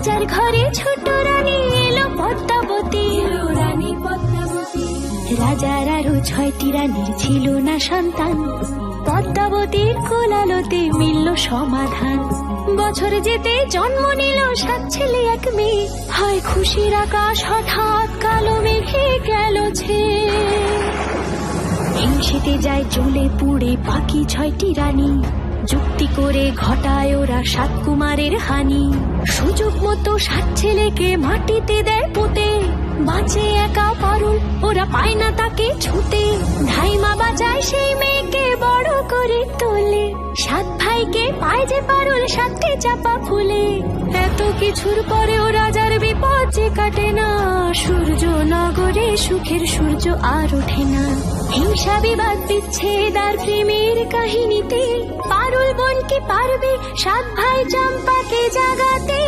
রাজার ঘরে ছোট রানী এলো পদ্মাবতী, রানী পদ্মাবতী। রাজার আরো 6টি রানীর ছিল না সন্তান, পদ্মাবতীর কোলালোতে মিলল সমাধান। বছর যেতে জন্ম নিল 7 ছেলে 1 মেয়ে, হয় খুশির আকাশ হঠাৎ কালো মেঘে গেল ছেয়ে। হিংসেতে যায় জ্বলে পুড়ে বাকি 6টি রানী, যুক্তি করে ঘটায় ওরা 7 কুমারের হানি। সুযোগ মতো 7 ছেলেকে মাটিতে দেয় পুঁতে, বাঁচে একা পারুল, ওরা পায় না তাকে ছুতে। ধাইমা বাঁচায় সেই মেয়েকে বড় করে তোলে, 7 ভাইকে পায় যে পারুল 7টে চাপা ফুলে। এত কিছুর পরেও রাজার বিপদ যে কাটে না, সূর্য নগরে সুখের সূর্য আর ওঠে না। হিংসা বিবাদ বিচ্ছেদ আর প্রেমের কাহিনীতে পারুল বোন কি পারবে 7 ভাই চম্পাকে জাগাতে?